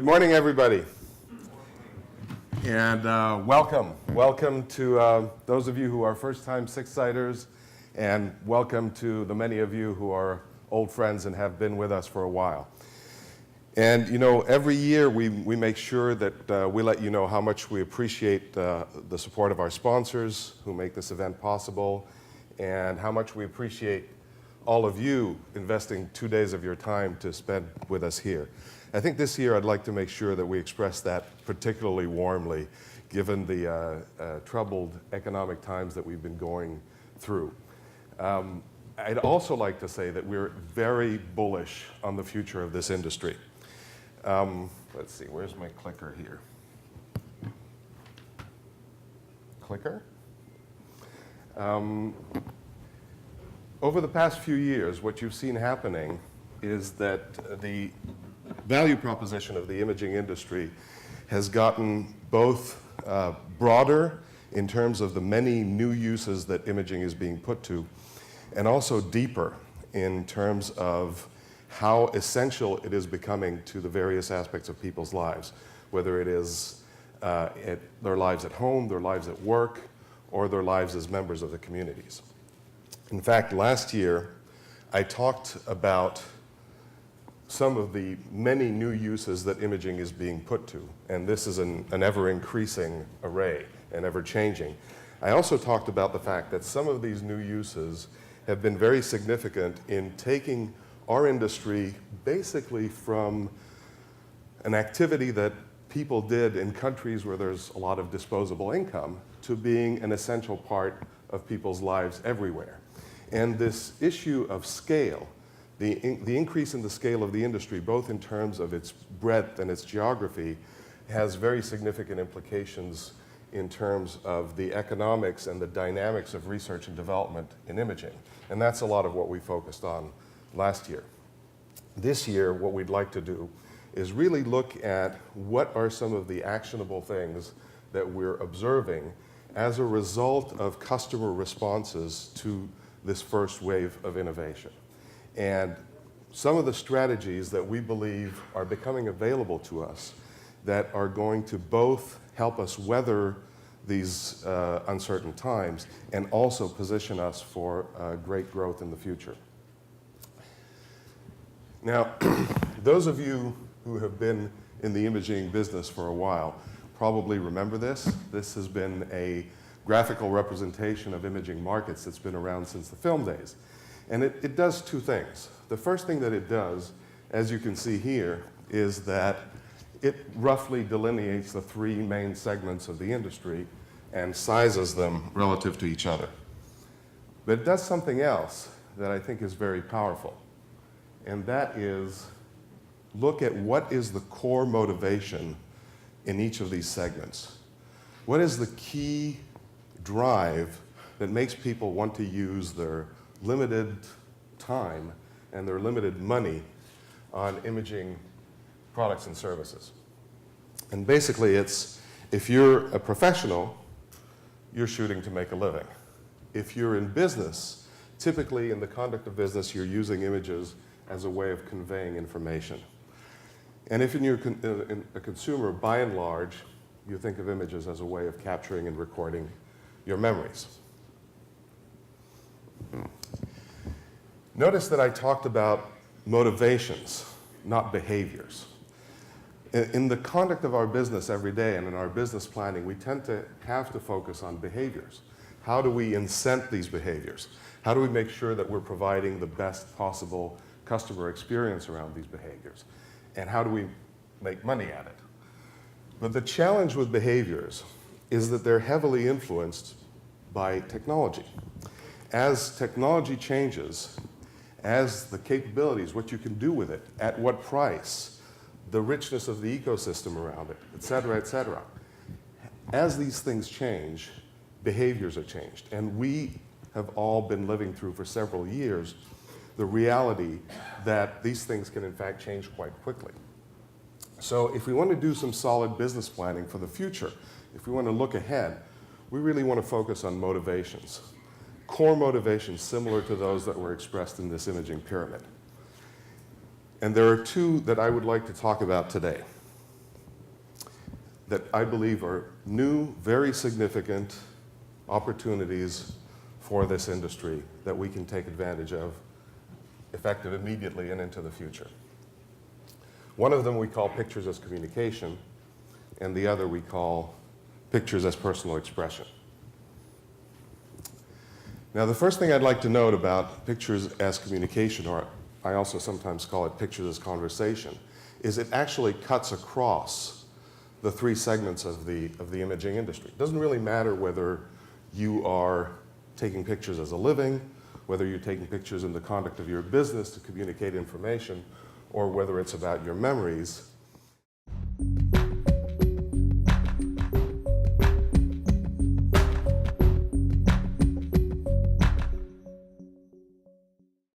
Good morning, everybody. And welcome. Welcome to those of you who are first-time 6Sighters, and welcome to the many of you who are old friends and have been with us for a while. And you know, every year we make sure that we let you know how much we appreciate the support of our sponsors who make this event possible, and how much we appreciate all of you investing 2 days of your time to spend with us here. I think this year I'd like to make sure that we express that particularly warmly, given the troubled economic times that we've been going through. I'd also like to say that we're very bullish on the future of this industry. Let's see, where's my clicker here? Clicker? Over the past few years, what you've seen happening is that the value proposition of the imaging industry has gotten both broader in terms of the many new uses that imaging is being put to, and also deeper in terms of how essential it is becoming to the various aspects of people's lives, whether it is their lives at home, their lives at work, or their lives as members of the communities. In fact, last year, I talked about some of the many new uses that imaging is being put to, and this is an ever-increasing array and ever-changing. I also talked about the fact that some of these new uses have been very significant in taking our industry basically from an activity that people did in countries where there's a lot of disposable income to being an essential part of people's lives everywhere. And this issue of scale, the increase in the scale of the industry, both in terms of its breadth and its geography, has very significant implications in terms of the economics and the dynamics of research and development in imaging. And that's a lot of what we focused on last year. This year, what we'd like to do is really look at what are some of the actionable things that we're observing as a result of customer responses to this first wave of innovation. And some of the strategies that we believe are becoming available to us that are going to both help us weather these uncertain times and also position us for great growth in the future. Now, those of you who have been in the imaging business for a while probably remember this. This has been a graphical representation of imaging markets that's been around since the film days. And it does two things. The first thing that it does, as you can see here, is that it roughly delineates the three main segments of the industry and sizes them relative to each other. But it does something else that I think is very powerful, and that is look at what is the core motivation in each of these segments. What is the key drive that makes people want to use their limited time and their limited money on imaging products and services? And basically it's, if you're a professional, you're shooting to make a living. If you're in business, typically in the conduct of business, you're using images as a way of conveying information. And if you're a consumer, by and large, you think of images as a way of capturing and recording your memories. Notice that I talked about motivations, not behaviors. In the conduct of our business every day and in our business planning, we tend to have to focus on behaviors. How do we incent these behaviors? How do we make sure that we're providing the best possible customer experience around these behaviors? And how do we make money at it? But the challenge with behaviors is that they're heavily influenced by technology. As technology changes, as the capabilities, what you can do with it, at what price, the richness of the ecosystem around it, et cetera, as these things change, behaviors are changed. And we have all been living through for several years the reality that these things can in fact change quite quickly. So if we want to do some solid business planning for the future, if we want to look ahead, we really want to focus on motivations. Core motivations similar to those that were expressed in this imaging pyramid. And there are two that I would like to talk about today. that I believe are new, very significant opportunities for this industry that we can take advantage of, effective immediately and into the future. One of them we call pictures as communication, and the other we call pictures as personal expression. Now, the first thing I'd like to note about pictures as communication, or I also sometimes call it pictures as conversation, is it actually cuts across the three segments of the imaging industry. It doesn't really matter whether you are taking pictures as a living, whether you're taking pictures in the conduct of your business to communicate information, or whether it's about your memories.